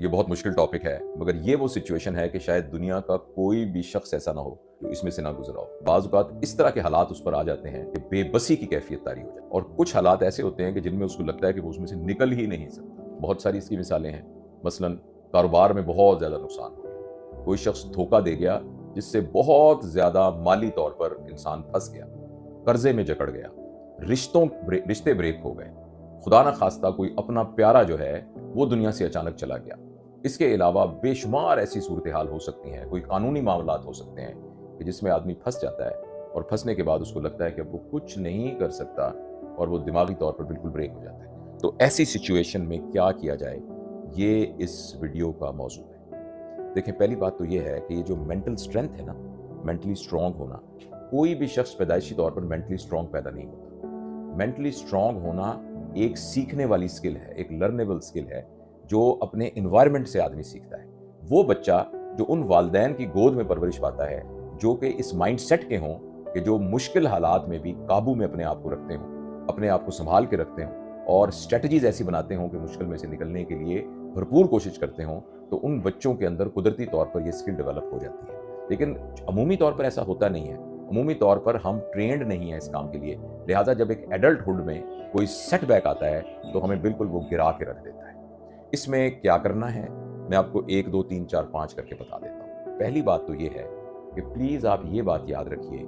ये बहुत मुश्किल टॉपिक है, मगर ये वो सिचुएशन है कि शायद दुनिया का कोई भी शख्स ऐसा ना हो जो इसमें से ना गुजरा हो। बाज़ औक़ात इस तरह के हालात उस पर आ जाते हैं कि बेबसी की कैफियत तारी हो जाए, और कुछ हालात ऐसे होते हैं कि जिनमें उसको लगता है कि वो उसमें से निकल ही नहीं सकता। बहुत सारी इसकी मिसालें हैं। मसलन कारोबार में बहुत ज़्यादा नुकसान हो गया, कोई शख्स धोखा दे गया जिससे बहुत ज़्यादा माली तौर पर इंसान फंस गया, कर्जे में जकड़ गया, रिश्ते ब्रेक हो गए, खुदा न खास्ता कोई अपना प्यारा जो है वो दुनिया से अचानक चला गया। इसके अलावा बेशुमार ऐसी सूरत हाल हो सकती हैं, कोई कानूनी मामलात हो सकते हैं कि जिसमें आदमी फंस जाता है और फंसने के बाद उसको लगता है कि अब वो कुछ नहीं कर सकता और वो दिमागी तौर पर बिल्कुल ब्रेक हो जाता है। तो ऐसी सिचुएशन में क्या किया जाए, ये इस वीडियो का मौजू है। देखें, पहली बात तो ये है कि ये जो मेंटल स्ट्रेंथ है ना, मेंटली स्ट्रांग होना, कोई भी शख्स पैदाइशी तौर पर मेंटली स्ट्रांग पैदा नहीं होता। मेंटली स्ट्रांग होना एक सीखने वाली स्किल है, एक लर्नेबल स्किल है जो अपने एनवायरनमेंट से आदमी सीखता है। वो बच्चा जो उन वालिदैन की गोद में परवरिश पाता है जो कि इस माइंड सेट के हों कि जो मुश्किल हालात में भी काबू में अपने आप को रखते हों, अपने आप को संभाल के रखते हों और स्ट्रेटजीज ऐसी बनाते हों कि मुश्किल में से निकलने के लिए भरपूर कोशिश करते हों, तो उन बच्चों के अंदर कुदरती तौर पर यह स्किल डेवलप हो जाती है। लेकिन अमूमी तौर पर ऐसा होता नहीं है। अमूमी तौर पर हम ट्रेंड नहीं है इस काम के लिए, लिहाजा जब एक एडल्टहुड में कोई सेटबैक आता है तो हमें बिल्कुल वो गिरा के रख देता है। इसमें क्या करना है, मैं आपको 1 2 3 4 5 करके बता देता हूँ। पहली बात तो ये है कि प्लीज़ आप ये बात याद रखिए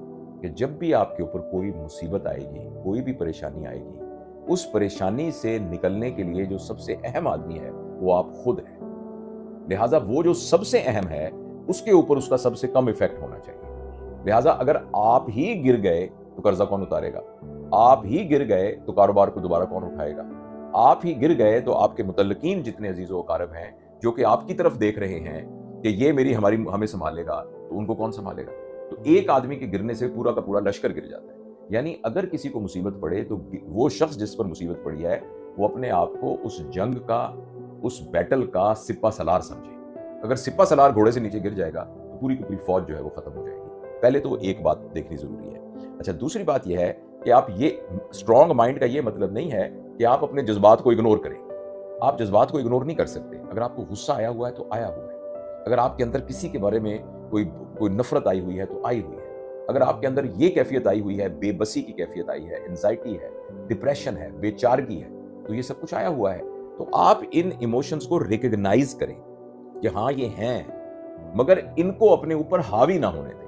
कि जब भी आपके ऊपर कोई मुसीबत आएगी, कोई भी परेशानी आएगी, उस परेशानी से निकलने के लिए जो सबसे अहम आदमी है वो आप खुद हैं। लिहाजा वो जो सबसे अहम है उसके ऊपर उसका सबसे कम इफेक्ट होना चाहिए। लिहाजा अगर आप ही गिर गए तो कर्जा कौन उतारेगा? आप ही गिर गए तो कारोबार को दोबारा कौन उठाएगा? आप ही गिर गए तो आपके मुतल्लिकीन जितने अजीज़ो अकारब हैं जो कि आपकी तरफ देख रहे हैं कि ये हमें संभालेगा, तो उनको कौन संभालेगा? तो एक आदमी के गिरने से पूरा का पूरा लश्कर गिर जाता है। यानी अगर किसी को मुसीबत पड़े तो वो शख्स जिस पर मुसीबत पड़ी है वो अपने आप को उस जंग का, उस बैटल का सिपा सलार समझे। अगर सिपा सलार घोड़े से नीचे गिर जाएगा तो पूरी की पूरी फौज जो है वो खत्म हो जाएगी। पहले तो एक बात देखनी जरूरी है। अच्छा, दूसरी बात यह है कि आप ये स्ट्रॉन्ग माइंड का ये मतलब नहीं है कि आप अपने जज्बात को इग्नोर करें। आप जज्बात को इग्नोर नहीं कर सकते। अगर आपको गुस्सा आया हुआ है तो आया हुआ है। अगर आपके अंदर किसी के बारे में कोई नफरत आई हुई है तो आई हुई है। अगर आपके अंदर ये कैफियत आई हुई है, बेबसी की कैफियत आई है, एंजाइटी है, डिप्रेशन है, बेचारगी है, तो ये सब कुछ आया हुआ है। तो आप इन इमोशंस को रिकॉग्नाइज करें कि हाँ ये हैं, मगर इनको अपने ऊपर हावी ना होने दें।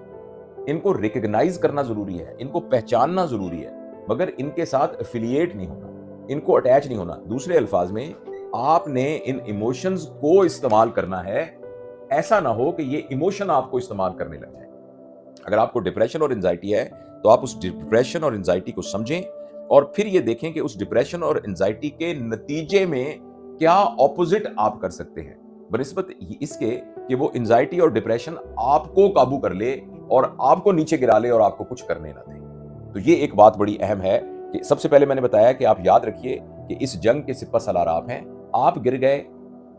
इनको रिकॉग्नाइज करना जरूरी है, इनको पहचानना जरूरी है, मगर इनके साथ एफिलिएट नहीं होना, इनको अटैच नहीं होना। दूसरे अल्फाज में, आपने इन इमोशंस को इस्तेमाल करना है, ऐसा ना हो कि ये इमोशन आपको इस्तेमाल करने लग जाए। अगर आपको डिप्रेशन और एंजाइटी है तो आप उस डिप्रेशन और एंजाइटी को समझें और फिर ये देखें कि उस डिप्रेशन और एंजाइटी के नतीजे में क्या ऑपोजिट आप कर सकते हैं, बनिस्बत इसके कि वो एंजाइटी और डिप्रेशन आपको काबू कर ले और आपको नीचे गिरा ले और आपको कुछ करने ना दे। तो ये एक बात बड़ी अहम है कि सबसे पहले मैंने बताया कि आप याद रखिए कि इस जंग के सिपा सलार आप हैं। आप गिर गए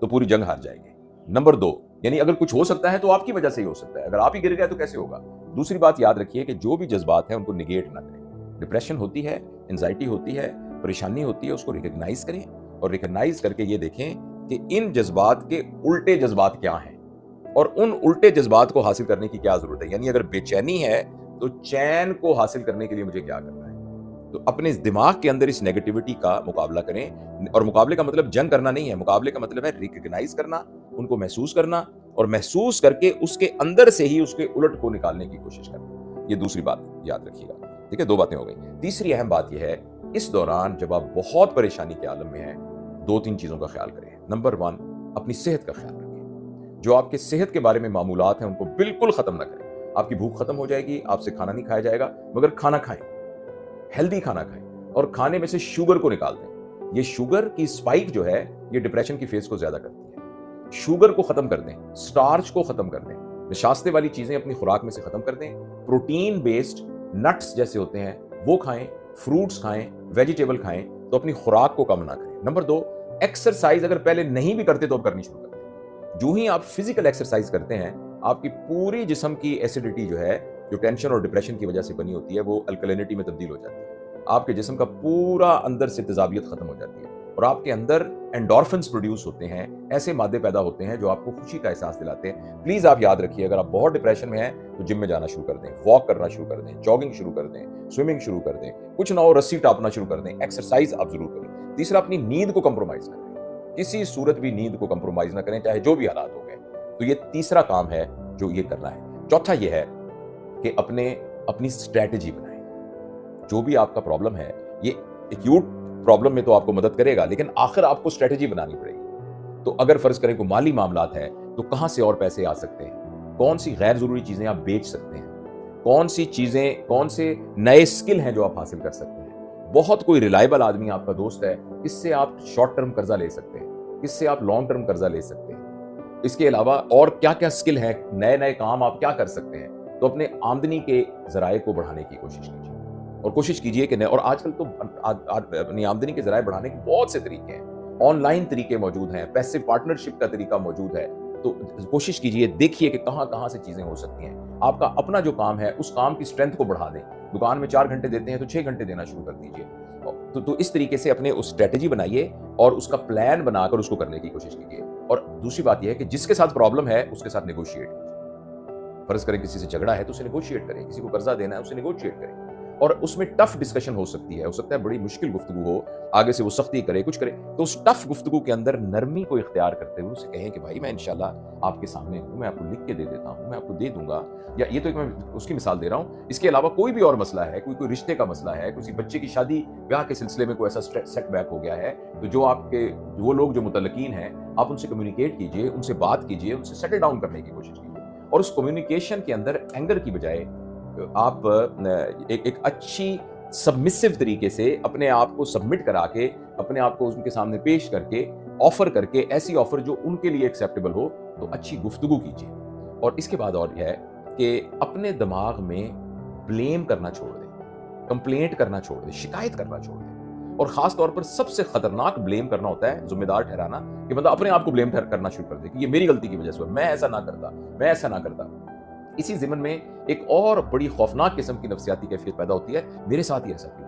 तो पूरी जंग हार जाएगी। नंबर 2, यानी अगर कुछ हो सकता है तो आपकी वजह से ही हो सकता है। अगर आप ही गिर गए तो कैसे होगा? दूसरी बात याद रखिए कि जो भी जज्बात हैं उनको निगेट ना करें। डिप्रेशन होती है, एंजाइटी होती है, परेशानी होती है, उसको रिकॉग्नाइज करें और रिकॉग्नाइज करके ये देखें कि इन जज्बात के उल्टे जज्बात क्या हैं और उन उल्टे जज्बात को हासिल करने की क्या जरूरत है। यानी अगर बेचैनी है तो चैन को हासिल करने के लिए मुझे क्या करना है। तो अपने दिमाग के अंदर इस नेगेटिविटी का मुकाबला करें, और मुकाबले का मतलब जंग करना नहीं है। मुकाबले का मतलब है रिकॉग्नाइज करना, उनको महसूस करना और महसूस करके उसके अंदर से ही उसके उलट को निकालने की कोशिश करना। ये दूसरी बात याद रखिएगा। ठीक है, 2 बातें हो गई। तीसरी अहम बात यह है, इस दौरान जब आप बहुत परेशानी के आलम में हैं, 2-3 चीजों का ख्याल करें। नंबर 1, अपनी सेहत का ख्याल रखें। जो आपके सेहत के बारे में मामूलात हैं उनको बिल्कुल खत्म ना करें। आपकी भूख खत्म हो जाएगी, आपसे खाना नहीं खाया जाएगा, मगर खाना खाएं, हेल्दी खाना खाएं और खाने में से शुगर को निकाल दें। ये शुगर की स्पाइक जो है ये डिप्रेशन की फेज को ज्यादा करती है। शुगर को खत्म कर दें, स्टार्च को खत्म कर दें, नशास्ते वाली चीजें अपनी खुराक में से खत्म कर दें। प्रोटीन बेस्ड नट्स जैसे होते हैं वो खाएं, फ्रूट्स खाएं, वेजिटेबल खाएं, तो अपनी खुराक को कम ना करें। नंबर 2, एक्सरसाइज अगर पहले नहीं भी करते तो अब करनी शुरू कर दें। जो ही आप फिजिकल एक्सरसाइज करते हैं, आपकी पूरी जिस्म की एसिडिटी जो है, जो टेंशन और डिप्रेशन की वजह से बनी होती है, वो अल्कलिनिटी में तब्दील हो जाती है। आपके जिस्म का पूरा अंदर से तेजाबियत खत्म हो जाती है और आपके अंदर एंडोर्फिन्स प्रोड्यूस होते हैं, ऐसे मादे पैदा होते हैं जो आपको खुशी का एहसास दिलाते हैं। प्लीज आप याद रखिए, अगर आप बहुत डिप्रेशन में हैं तो जिम में जाना शुरू कर दें, वॉक करना शुरू कर दें, जॉगिंग शुरू कर दें, स्विमिंग शुरू कर दें, कुछ ना हो रस्सी टापना शुरू कर दें, एक्सरसाइज आप जरूर करें। तीसरा, अपनी नींद को कंप्रोमाइज करें, किसी सूरत भी नींद को कंप्रोमाइज ना करें, चाहे जो भी हालात हो गए। तो ये तीसरा काम है जो ये करना है। चौथा ये है कि अपनी स्ट्रेटेजी बनाएं। जो भी आपका प्रॉब्लम है, ये एक्यूट प्रॉब्लम में तो आपको मदद करेगा, लेकिन आखिर आपको स्ट्रेटेजी बनानी पड़ेगी। तो अगर फर्ज करें को माली मामलात है तो कहां से और पैसे आ सकते हैं, कौन सी गैर जरूरी चीजें आप बेच सकते हैं, कौन सी चीजें, कौन से नए स्किल हैं जो आप हासिल कर सकते हैं। बहुत कोई रिलायबल आदमी आपका दोस्त है, किससे आप शॉर्ट टर्म कर्जा ले सकते हैं, किससे आप लॉन्ग टर्म कर्जा ले सकते हैं। इसके अलावा और क्या क्या स्किल है, नए नए काम आप क्या कर सकते हैं। तो अपने आमदनी के जराये को बढ़ाने की कोशिश कीजिए और कोशिश कीजिए कि और आजकल तो अपनी आमदनी के जराये बढ़ाने के बहुत से तरीके हैं, ऑनलाइन तरीके मौजूद हैं, पैसिव पार्टनरशिप का तरीका मौजूद है। तो कोशिश कीजिए, देखिए कि कहां से चीजें हो सकती हैं। आपका अपना जो काम है उस काम की स्ट्रेंथ को बढ़ा दें। दुकान में 4 घंटे देते हैं तो 6 घंटे देना शुरू कर दीजिए। तो इस तरीके से अपने उस स्ट्रेटेजी बनाइए और उसका प्लान बनाकर उसको करने की कोशिश कीजिए। और दूसरी बात यह है कि जिसके साथ प्रॉब्लम है उसके साथ नेगोशिएट कीजिए। फर्ज करें किसी से झगड़ा है तो उसे नेगोशिएट करें, किसी को कर्जा देना है उसे नेगोशिएट करें। और उसमें टफ डिस्कशन हो सकती है, हो सकता है बड़ी मुश्किल गुफ्तगू हो, आगे से वो सख्ती करे, कुछ करे, तो उस टफ गुफ्तगू के अंदर नरमी को इख्तियार करते हुए उसे कहें कि भाई मैं इंशाल्लाह आपके सामने हूं, मैं आपको लिख के दे देता हूं, मैं आपको दे दूंगा। या ये तो एक मैं उसकी मिसाल दे रहा हूं। इसके अलावा कोई भी और मसला है, कोई रिश्ते का मसला है, किसी बच्चे की शादी ब्याह के सिलसिले में कोई ऐसा सेटबैक हो गया है, तो वो लोग जो मुतल्लकीन हैं, आप उनसे कम्युनिकेट कीजिए, उनसे बात कीजिए, उनसे सेटल डाउन करने की कोशिश कीजिए। और उस कम्युनिकेशन के अंदर एंगर की बजाय आप एक अच्छी सबमिसिव तरीके से अपने आप को सबमिट करा के, अपने आप को उनके सामने पेश करके, ऑफर करके, ऐसी ऑफर जो उनके लिए एक्सेप्टेबल हो, तो अच्छी गुफ्तगू कीजिए। और इसके बाद और यह है कि अपने दिमाग में ब्लेम करना छोड़ दें, कंप्लेंट करना छोड़ दें, शिकायत करना छोड़ दें। और खास तौर पर सबसे खतरनाक ब्लेम करना होता है, जिम्मेदार ठहराना, कि मतलब अपने आप को ब्लेम करना शुरू कर दे कि ये मेरी गलती की वजह से हुआ, मैं ऐसा ना करता, मैं ऐसा ना करता। इसी ज़िमन में एक और बड़ी खौफनाक किस्म की नफ्सियाती कैफियत पैदा होती है, मेरे साथ ही ऐसा क्यों,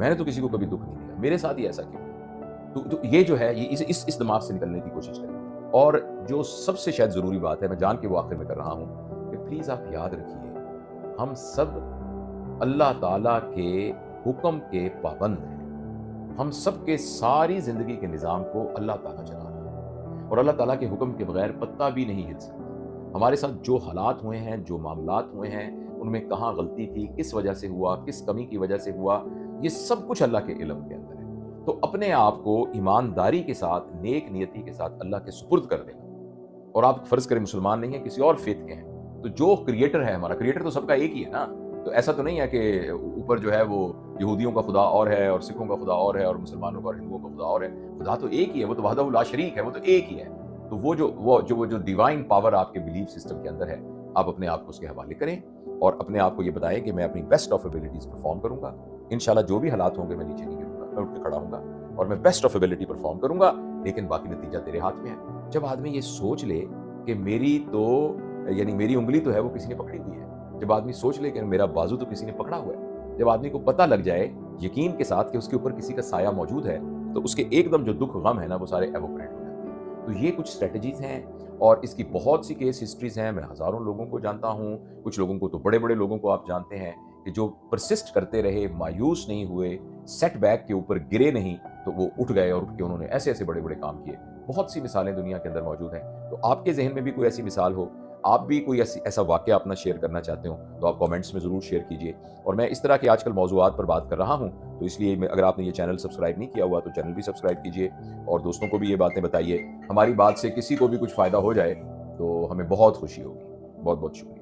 मैंने तो किसी को कभी दुख नहीं दिया, मेरे साथ ही ऐसा क्यों। तो ये जो है, ये इस दिमाग से निकलने की कोशिश करें। और जो सबसे शायद ज़रूरी बात है, मैं जान के वो आखिर में कर रहा हूँ, कि प्लीज़ आप याद रखिए, हम सब अल्लाह ताला के हुक्म के पाबंद हैं। हम सब के सारी ज़िंदगी के निज़ाम को अल्लाह ताला चला रहा है और अल्लाह ताला के हुक्म के बगैर पत्ता भी नहीं हिल सकता। हमारे साथ जो हालात हुए हैं, जो मामलात हुए हैं, उनमें कहाँ गलती थी, किस वजह से हुआ, किस कमी की वजह से हुआ, ये सब कुछ अल्लाह के इल्म के अंदर है। तो अपने आप को ईमानदारी के साथ, नेक नियति के साथ अल्लाह के सुपुर्द कर देना। और आप फर्ज करें मुसलमान नहीं है, किसी और फेथ के हैं, तो जो क्रिएटर है, हमारा क्रिएटर तो सबका एक ही है ना। तो ऐसा तो नहीं है कि ऊपर जो है वो यहूदियों का खुदा और है और सिखों का खुदा और है और मुसलमानों का और हिंदुओं का खुदा और है। खुदा तो एक ही है, वो तो वहदहु ला शरीक है, वो तो एक ही है। तो वो जो डिवाइन पावर आपके बिलीफ सिस्टम के अंदर है, आप अपने आप को उसके हवाले करें और अपने आप को ये बताएं कि मैं अपनी बेस्ट ऑफ एबिलिटीज परफॉर्म करूंगा। इंशाल्लाह जो भी हालात होंगे मैं नीचे नहीं गिरूंगा, मैं उठ के खड़ा होऊंगा और मैं बेस्ट ऑफ एबिलिटी परफॉर्म करूंगा, लेकिन बाकी नतीजा तेरे हाथ में है। जब आदमी ये सोच ले कि मेरी उंगली तो है वो किसी ने पकड़ी हुई है, जब आदमी सोच ले कि मेरा बाजू तो किसी ने पकड़ा हुआ है, जब आदमी को पता लग जाए यकीन के साथ कि उसके ऊपर किसी का साया मौजूद है, तो उसके एकदम जो दुख गम है ना, वो सारे एवोपरेट हो जाते हैं। तो ये कुछ स्ट्रेटजीज हैं और इसकी बहुत सी केस हिस्ट्रीज हैं। मैं हज़ारों लोगों को जानता हूँ, कुछ लोगों को तो बड़े बड़े लोगों को आप जानते हैं कि जो परसिस्ट करते रहे, मायूस नहीं हुए, सेटबैक के ऊपर गिरे नहीं, तो वो उठ गए और उठ के उन्होंने ऐसे ऐसे बड़े बड़े काम किए। बहुत सी मिसालें दुनिया के अंदर मौजूद हैं। तो आपके जहन में भी कोई ऐसी मिसाल हो, आप भी कोई ऐसा वाक़या अपना शेयर करना चाहते हो, तो आप कमेंट्स में ज़रूर शेयर कीजिए। और मैं इस तरह के आजकल मौज़ूआत पर बात कर रहा हूँ, तो इसलिए अगर आपने ये चैनल सब्सक्राइब नहीं किया हुआ तो चैनल भी सब्सक्राइब कीजिए और दोस्तों को भी ये बातें बताइए। हमारी बात से किसी को भी कुछ फ़ायदा हो जाए तो हमें बहुत खुशी होगी। बहुत बहुत शुक्रिया।